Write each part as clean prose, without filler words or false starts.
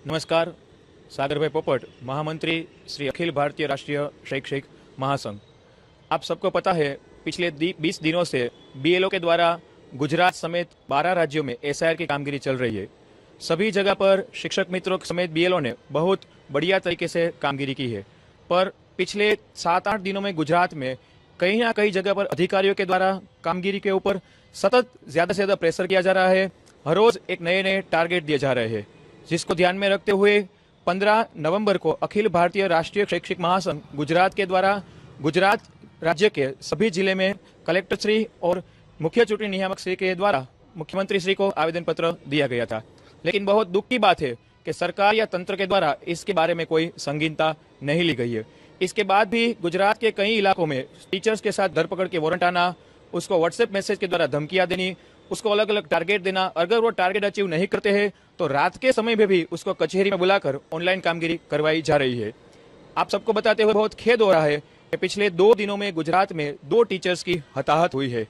नमस्कार। सागर भाई पोपट, महामंत्री श्री अखिल भारतीय राष्ट्रीय शैक्षिक महासंघ। आप सबको पता है, पिछले 20 दिनों से बीएलओ के द्वारा गुजरात समेत 12 राज्यों में एसआईआर की कामगिरी चल रही है। सभी जगह पर शिक्षक मित्रों समेत बीएलओ ने बहुत बढ़िया तरीके से कामगिरी की है। पर पिछले 7-8 दिनों में गुजरात में कहीं ना कहीं जगह पर अधिकारियों के द्वारा कामगिरी के ऊपर सतत ज़्यादा से ज़्यादा प्रेशर किया जा रहा है। हर रोज़ एक नए नए टारगेट दिए जा रहे हैं, जिसको ध्यान में रखते हुए 15 नवंबर को अखिल भारतीय राष्ट्रीय शैक्षिक महासंघ गुजरात के द्वारा गुजरात राज्य के सभी जिले में कलेक्टर श्री और मुख्य चुनाव नियामक श्री के द्वारा मुख्यमंत्री श्री को आवेदन पत्र दिया गया था। लेकिन बहुत दुख की बात है कि सरकार या तंत्र के द्वारा इसके बारे में कोई संगीनता नहीं ली गई है। इसके बाद भी गुजरात के कई इलाकों में टीचर्स के साथ धरपकड़ के वारंट आना, उसको व्हाट्सएप मैसेज के द्वारा धमकियां देनी, उसको अलग अलग टारगेट देना, अगर वो टारगेट अचीव नहीं करते हैं तो रात के समय में भी उसको कचहरी में बुलाकर ऑनलाइन कामगिरी करवाई जा रही है। आप सबको बताते हुए बहुत खेद हो रहा है कि पिछले 2 दिनों में गुजरात में 2 टीचर्स की हताहत हुई है।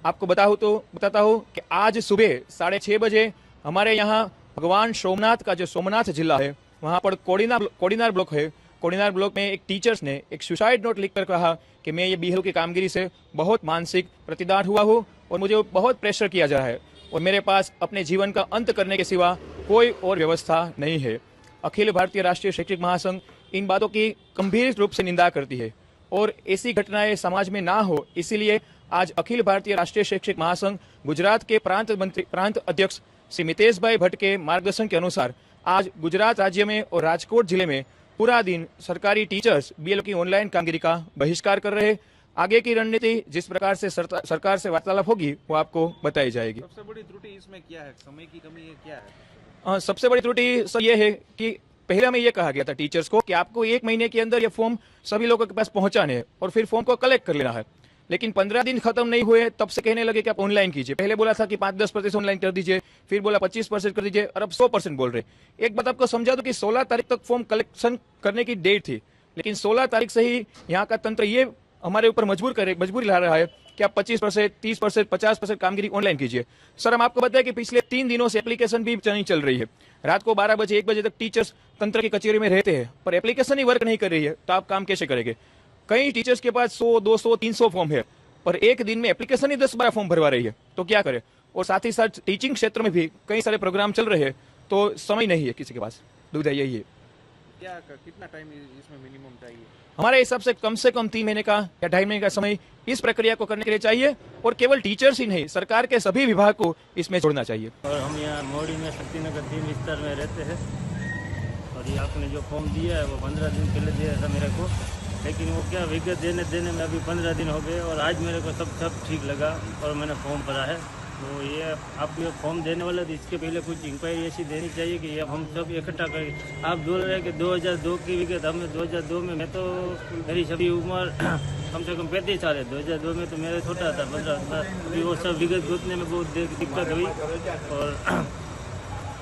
आपको बताता हूँ कि आज सुबह 6:30 बजे हमारे यहाँ भगवान सोमनाथ का जो सोमनाथ जिला है, वहाँ पर कोडिनार ब्लॉक है। कोडिनार ब्लॉक में एक टीचर्स ने एक सुसाइड नोट लिखकर कहा कि मैं ये बीएलओ की कामगिरी से बहुत मानसिक प्रतिदान हुआ हूँ और मुझे बहुत प्रेशर किया जा रहा है और मेरे पास अपने जीवन का अंत करने के सिवा कोई और व्यवस्था नहीं है। अखिल भारतीय राष्ट्रीय शैक्षिक महासंघ इन बातों की गंभीर रूप से निंदा करती है और ऐसी घटनाएं समाज में ना हो, इसीलिए आज अखिल भारतीय राष्ट्रीय शैक्षिक महासंघ गुजरात के प्रांत अध्यक्ष श्री मितेश भाई भट्ट के मार्गदर्शन के अनुसार आज गुजरात राज्य में और राजकोट जिले में पूरा दिन सरकारी टीचर्स बीएलओ की ऑनलाइन कामगिरी का बहिष्कार कर रहे हैं। आगे की रणनीति जिस प्रकार से सरकार से वार्तालाप होगी वो आपको बताई जाएगी। सबसे बड़ी त्रुटि इसमें क्या है? समय की कमी है, क्या है? सबसे बड़ी त्रुटि सर ये है कि पहले में ये कहा गया था टीचर्स को कि आपको 1 महीने के अंदर ये फॉर्म सभी लोगों के पास पहुंचाने हैं और फिर फॉर्म को कलेक्ट कर लेना है। लेकिन 15 दिन खत्म नहीं हुए तब से कहने लगे कि आप ऑनलाइन कीजिए। पहले बोला था कि 5-10% ऑनलाइन कर दीजिए, फिर बोला 25% कर दीजिए और अब 100% बोल रहे। एक बात आपको समझा दो कि 16 तारीख तक फॉर्म कलेक्शन करने की डेट थी, लेकिन 16 तारीख से ही यहाँ का तंत्र ये हमारे ऊपर मजबूरी ला रहा है कि आप 25%, 30%, 50% कामगिरी ऑनलाइन कीजिए। सर, हम आपको बताएं कि पिछले 3 दिनों से एप्लीकेशन भी नहीं चल रही है। रात को 12 बजे 1 बजे तक टीचर्स तंत्र की कचहरी में रहते हैं, पर एप्लीकेशन ही वर्क नहीं कर रही है, तो आप काम कैसे करेंगे? कई टीचर्स के पास 100, 200, 300 फॉर्म है, पर एक दिन में एप्लीकेशन ही 10-12 फॉर्म भरवा रही है, तो क्या करे? और साथ ही साथ टीचिंग क्षेत्र में भी कई सारे प्रोग्राम चल रहे हैं, तो समय नहीं है किसी के पास। दुविधा यही है। कितना टाइम इसमें मिनिमम चाहिए? हमारे हिसाब से कम 3 महीने का या 2.5 महीने का समय इस प्रक्रिया को करने के लिए चाहिए और केवल टीचर्स ही नहीं, सरकार के सभी विभाग को इसमें जोड़ना चाहिए। और हम यहाँ मोड़ी में शक्तिनगर 3 विस्तार में रहते हैं और ये आपने जो फॉर्म दिया है वो 15 दिन पहले दिया था मेरे को, लेकिन वो क्या विगत देने में अभी 15 दिन हो गए और आज मेरे को सब ठीक लगा और मैंने फॉर्म भरा है। तो ये आप ये फॉर्म देने वाले तो इसके पहले कुछ इंक्वायरी ऐसी देनी चाहिए कि अब हम सब इकट्ठा करें। आप बोल रहे हैं कि 2002 की विगत, हमें 2002 में मैं तो मेरी सभी उम्र कम से कम 35 साल है। 2002 में तो मेरा छोटा था 15 साल। अभी वो सब विगत गुथने में बहुत दिक्कत हुई और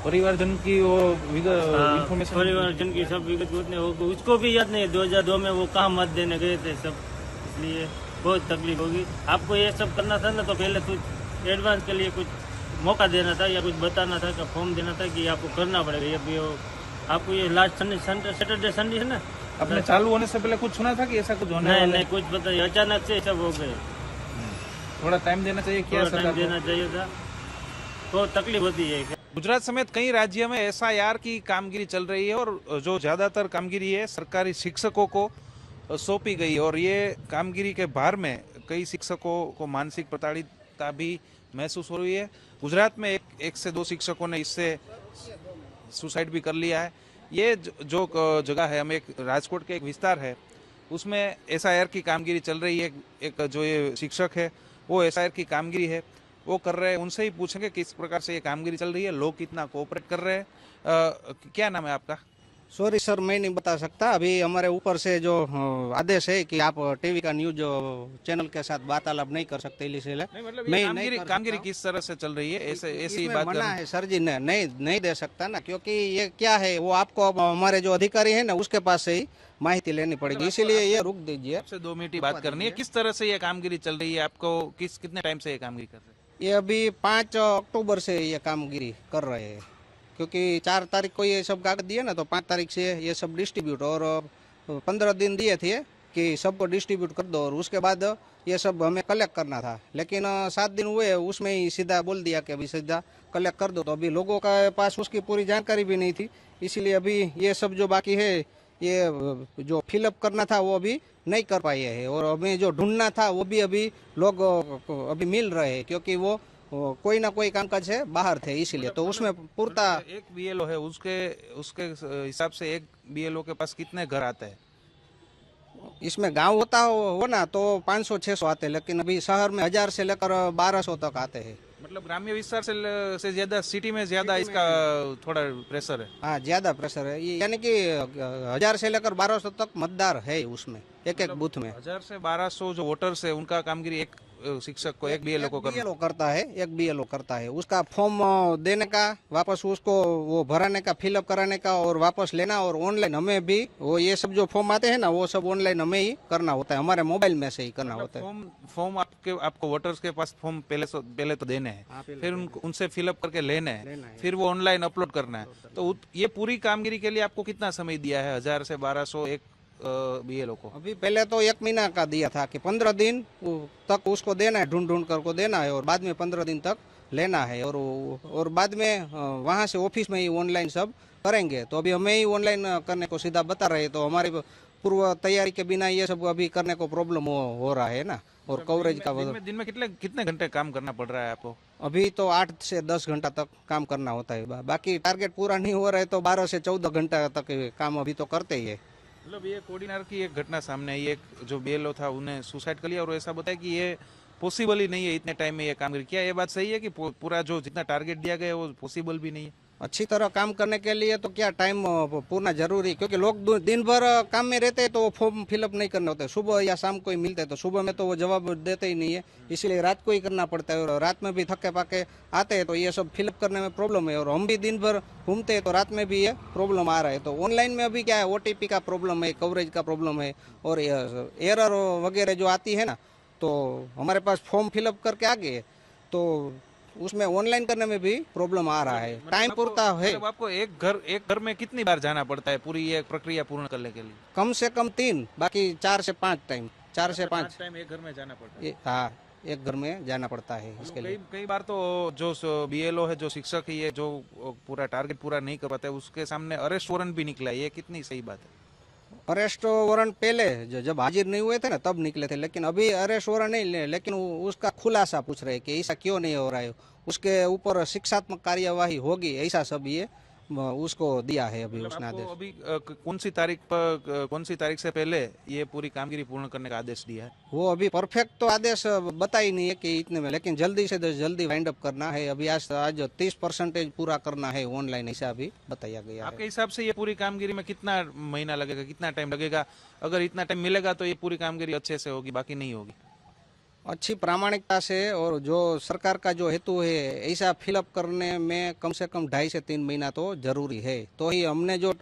परिवारजन की वो इन्फॉर्मेशन, परिवारजन की सब विगत गुथने उसको भी याद नहीं है 2002 में वो कहाँ मत देने गए थे सब, इसलिए बहुत तकलीफ होगी। आपको ये सब करना था ना, तो पहले कुछ एडवांस के लिए कुछ मौका देना था या कुछ बताना था कि फॉर्म देना था कि आपको करना पड़ेगा। ये आपको ये लास्ट सैटरडे संडे है ना, अपने चालू होने से पहले कुछ सुना था कि ऐसा कुछ होने वाला है? नहीं, कुछ बताइए, अचानक से सब हो गए। थोड़ा टाइम देना चाहिए, क्या टाइम देना चाहिए था, तो तकलीफ होती है। गुजरात समेत कई राज्यों में एसआईआर की कामगिरी चल रही है और जो ज्यादातर कामगिरी है सरकारी शिक्षकों को सौंपी गई और ये कामगिरी के भार में कई शिक्षकों को मानसिक प्रताड़िता भी महसूस हो रही है। गुजरात में एक से 2 शिक्षकों ने इससे सुसाइड भी कर लिया है। ये जो जगह है, हम एक राजकोट के एक विस्तार है, उसमें एसआईआर की कामगिरी चल रही है। एक जो ये शिक्षक है वो एसआईआर की कामगिरी है वो कर रहे हैं। उनसे ही पूछेंगे किस प्रकार से ये कामगिरी चल रही है, लोग कितना कोऑपरेट कर रहे हैं। क्या नाम है आपका? सॉरी सर, मैं नहीं बता सकता। अभी हमारे ऊपर से जो आदेश है कि आप टीवी का न्यूज चैनल के साथ वार्तालाप नहीं कर सकते, इसलिए कामगिरी किस तरह से चल रही है ऐसी बात मना है सर जी ने, नहीं दे सकता ना, क्योंकि ये क्या है वो आपको हमारे जो अधिकारी है ना उसके पास से ही माहिती लेनी पड़ेगी, इसीलिए ये रुक दीजिए। आपसे 2 मिनट की बात करनी है। किस तरह से ये कामगिरी चल रही है? आपको कितने टाइम से ये कामगिरी कर रहे हैं? ये अभी 5 अक्टूबर से ये कामगिरी कर रहे हैं। क्योंकि 4 तारीख को ये सब कागज दिए ना, तो 5 तारीख से ये सब डिस्ट्रीब्यूट, और 15 दिन दिए थे कि सबको डिस्ट्रीब्यूट कर दो, और उसके बाद ये सब हमें कलेक्ट करना था। लेकिन 7 दिन हुए, उसमें ही सीधा बोल दिया कि अभी सीधा कलेक्ट कर दो। तो अभी लोगों का पास उसकी पूरी जानकारी भी नहीं थी, इसीलिए अभी ये सब जो बाकी है, ये जो फिलअप करना था वो अभी नहीं कर पाए हैं, और हमें जो ढूंढना था वो भी अभी लोग अभी मिल रहे हैं, क्योंकि वो कोई ना कोई कामकाज से बाहर थे, इसीलिए तो उसमें पूर्ता। एक बीएलओ है, उसके उसके हिसाब से एक बीएलओ के पास कितने घर आते हैं? इसमें गांव होता हो ना तो 500-600 आते हैं, लेकिन अभी शहर में 1000 से लेकर 1200 तक आते हैं। मतलब ग्राम्य विस्तार से ज्यादा सिटी में ज्यादा इसका थोड़ा प्रेशर है। हाँ, ज्यादा प्रेशर है ये, यानी कि 1000 से लेकर 1200 तक मतदार है उसमें, एक एक बूथ में। 1000 से 1200 जो वोटर्स है, उनका कामगिरी एक शिक्षक को, एक बीएलओ को करना। बीएलओ करता है, एक बीएलओ करता है। उसका फॉर्म देने का, वापस उसको वो भराने का, फिलअप कराने का और वापस लेना, और ऑनलाइन हमें भी वो ये सब जो फॉर्म आते हैं ना, वो सब ऑनलाइन हमें ही करना होता है, हमारे मोबाइल में से ही करना होता है। फॉर्म आपको वोटर्स के पास फॉर्म पहले तो देने हैं, फिर उनसे फिलअप करके लेने हैं, फिर वो ऑनलाइन अपलोड करना है। तो ये पूरी कामगिरी के लिए आपको कितना समय दिया है 1000 से 1200 एक बीएलओ को? अभी पहले तो 1 महीना का दिया था कि 15 दिन तक उसको देना है, ढूंढ ढूंढ कर को देना है, और बाद में 15 दिन तक लेना है, और बाद में वहाँ से ऑफिस में ही ऑनलाइन सब करेंगे। तो अभी हमें ही ऑनलाइन करने को सीधा बता रहे हैं, तो हमारी पूर्व तैयारी के बिना ये सब अभी करने को प्रॉब्लम हो रहा है ना, और कवरेज का दिन में कितने घंटे काम करना पड़ रहा है आपको? अभी तो 8 से 10 घंटा तक काम करना होता है। बाकी टारगेट पूरा नहीं हो रहा है तो 12 से 14 घंटा तक काम अभी तो करते ही है। मतलब ये कोडिनार की एक घटना सामने आई, एक जो बीएलओ था उन्हें सुसाइड कर लिया, और ऐसा बताया कि ये पॉसिबल ही नहीं है इतने टाइम में ये काम किया। ये बात सही है कि पूरा जो जितना टारगेट दिया गया है वो पॉसिबल भी नहीं है? अच्छी तरह काम करने के लिए तो क्या टाइम पूर्णा जरूरी, क्योंकि लोग दिन भर काम में रहते हैं तो वो फॉर्म फिलअप नहीं करने होते, सुबह या शाम को ही मिलते हैं, तो सुबह में तो वो जवाब देते ही नहीं है, इसलिए रात को ही करना पड़ता है, और रात में भी थके पाके आते हैं तो ये सब फिलअप करने में प्रॉब्लम है, और हम भी दिन भर घूमते हैं तो रात में भी ये प्रॉब्लम आ रहा है। तो ऑनलाइन में अभी क्या है, ओटीपी का प्रॉब्लम है, कवरेज का प्रॉब्लम है, और एरर वगैरह जो आती है ना, तो हमारे पास फॉर्म फिलअप करके आ गए तो उसमें ऑनलाइन करने में भी प्रॉब्लम आ रहा है, टाइम पूरता है। मतलब आपको एक घर में कितनी बार जाना पड़ता है पूरी ये प्रक्रिया पूर्ण करने के लिए? कम से कम 3, बाकी 4 से 5 टाइम, 4 से 5 टाइम एक घर में जाना पड़ता है। हाँ, एक घर में जाना पड़ता है इसके लिए। कई बार तो जो बीएलओ है, जो शिक्षक है, ये जो पूरा टारगेट पूरा नहीं कर पाते, उसके सामने अरेस्ट वारंट भी निकला है, ये कितनी सही बात है? अरेस्ट वारंट पहले जब हाजिर नहीं हुए थे ना तब निकले थे, लेकिन अभी अरेस्ट वारंट नहीं, लेकिन उसका खुलासा पूछ रहे कि ऐसा क्यों नहीं हो रहा है, उसके ऊपर शिक्षात्मक कार्यवाही होगी, ऐसा सब ये उसको दिया है अभी उसने आदेश। अभी कौन सी तारीख से पहले ये पूरी कामगिरी पूर्ण करने का आदेश दिया है? वो अभी परफेक्ट तो आदेश बता ही नहीं है कि इतने में, लेकिन जल्दी से जल्दी वाइंड अप करना है। अभी आज 30% पूरा करना है ऑनलाइन, ऐसा अभी बताया गया है। आपके हिसाब से ये पूरी कामगिरी में कितना महीना लगेगा, कितना टाइम लगेगा? अगर इतना टाइम मिलेगा तो ये पूरी कामगिरी अच्छे से होगी, बाकी नहीं होगी? अच्छी प्रामाणिकता से, और जो सरकार का जो हेतु है ऐसा फिलअप करने में कम से कम 2.5 से 3 महीना तो जरूरी है। तो ही हमने जो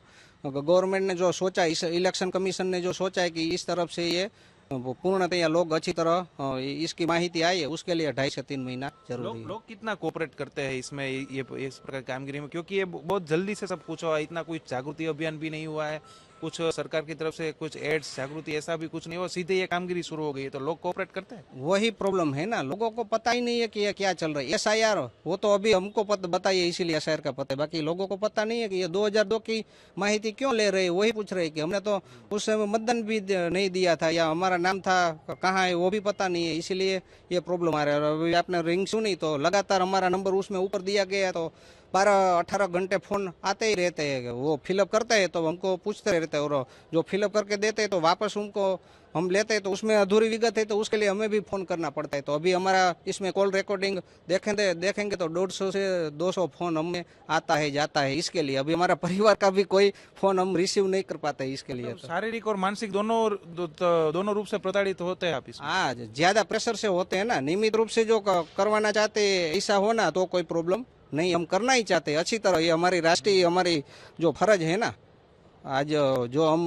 गवर्नमेंट ने जो सोचा, इस इलेक्शन कमीशन ने जो सोचा है कि इस तरफ से ये पूर्णतया लोग अच्छी तरह इसकी माहिती आई है, उसके लिए 2.5 से 3 महीना जरूरी है। लोग कितना कोऑपरेट करते हैं इसमें, ये इस प्रकार की कामगिरी में? क्योंकि ये बहुत जल्दी से सब कुछ हुआ, इतना कोई जागृति अभियान भी नहीं हुआ है, कुछ सरकार की तरफ से कुछ एड्स जागृति ऐसा भी कुछ नहीं हुआ, सीधे ये कामगिरी शुरू हो गई है, तो लोग कोऑपरेट करते हैं? वही प्रॉब्लम है ना, लोगों को पता ही नहीं है कि ये क्या चल रहा है। एसआईआर वो तो अभी हमको बताइए, इसीलिए एसआईआर का पता है, बाकी लोगों को पता नहीं है कि ये 2002 की माहिती क्यों ले रहे हैं। वही पूछ रहे हैं कि हमने तो उस समय मतदान भी नहीं दिया था, या हमारा नाम था कहाँ है वो भी पता नहीं है, इसीलिए ये प्रॉब्लम आ रहा है। और अभी आपने रिंग सुनी तो लगातार हमारा नंबर उसमें ऊपर दिया गया, तो 12-18 घंटे फोन आते ही रहते हैं। वो फिलअप करते हैं तो हमको पूछते रहते हैं, और जो फिलअप करके देते हैं तो वापस उनको हम लेते हैं, तो उसमें अधूरी विगत है तो उसके लिए हमें भी फोन करना पड़ता है। तो अभी हमारा इसमें कॉल रिकॉर्डिंग देखेंगे तो 150 से 200 फोन हमें आता है जाता है। इसके लिए अभी हमारा परिवार का भी कोई फोन हम रिसीव नहीं कर पाते इसके लिए। तो शारीरिक और मानसिक दोनों रूप से प्रताड़ित होते हैं आप इसमें? हाँ, ज्यादा प्रेशर से होते हैं ना। नियमित रूप से जो करवाना चाहते ऐसा होना तो कोई प्रॉब्लम नहीं, हम करना ही चाहते हैं अच्छी तरह। ये हमारी राष्ट्रीय हमारी जो फर्ज है ना, आज जो हम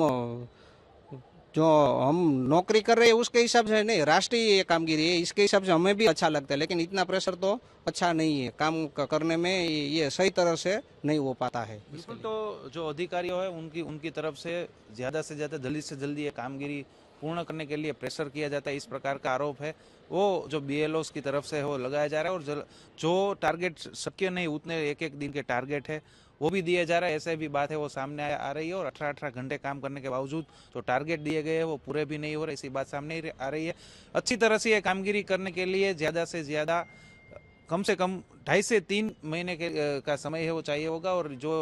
जो हम नौकरी कर रहे हैं उसके हिसाब से नहीं, राष्ट्रीय ये कामगिरी है, इसके हिसाब से हमें भी अच्छा लगता है, लेकिन इतना प्रेशर तो अच्छा नहीं है, काम करने में ये सही तरह से नहीं हो पाता है। बिल्कुल। तो जो अधिकारी है उनकी उनकी तरफ से ज़्यादा जल्दी से जल्दी ये कामगिरी पूर्ण करने के लिए प्रेशर किया जाता है, इस प्रकार का आरोप है वो जो बीएलओस की तरफ से वो लगाया जा रहा है। और जो टारगेट शक्य नहीं उतने एक एक दिन के टारगेट है वो भी दिया जा रहा है, ऐसे भी बात है वो सामने आ रही है। और 18-18 घंटे काम करने के बावजूद जो टारगेट दिए गए हैं वो पूरे भी नहीं हो रहे, ऐसी बात सामने आ रही है। अच्छी तरह से ये कामगिरी करने के लिए ज़्यादा से ज़्यादा कम से कम 2.5 से 3 महीने का समय है वो चाहिए होगा। और जो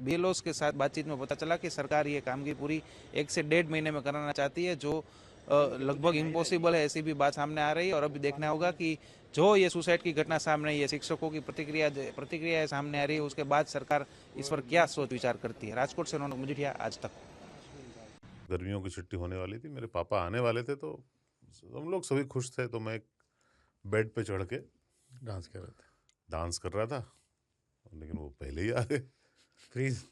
बीएलओस के साथ बातचीत में पता चला कि सरकार ये कामगिरी पूरी 1 से 1.5 महीने में कराना चाहती है, जो लगभग इम्पॉसिबल है, ऐसी भी बात सामने आ रही है। और अभी देखना होगा कि जो ये सुसाइड की घटना सामने आई है, शिक्षकों की प्रतिक्रिया सामने आ रही है, उसके बाद सरकार इस पर क्या सोच विचार करती है। राजकोट से रौनक मजीठिया, आज तक। गर्मियों की छुट्टी होने वाली थी, मेरे पापा आने वाले थे, तो हम लोग सभी खुश थे। तो मैं एक बेड पे चढ़ के डांस कर रहा था, लेकिन वो पहले ही आ गए। फ्रीज।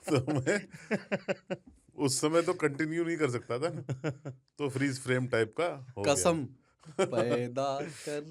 तो मैं उस समय तो कंटिन्यू नहीं कर सकता था ना, तो फ्रीज फ्रेम टाइप का हो गया। कसम पैदा कर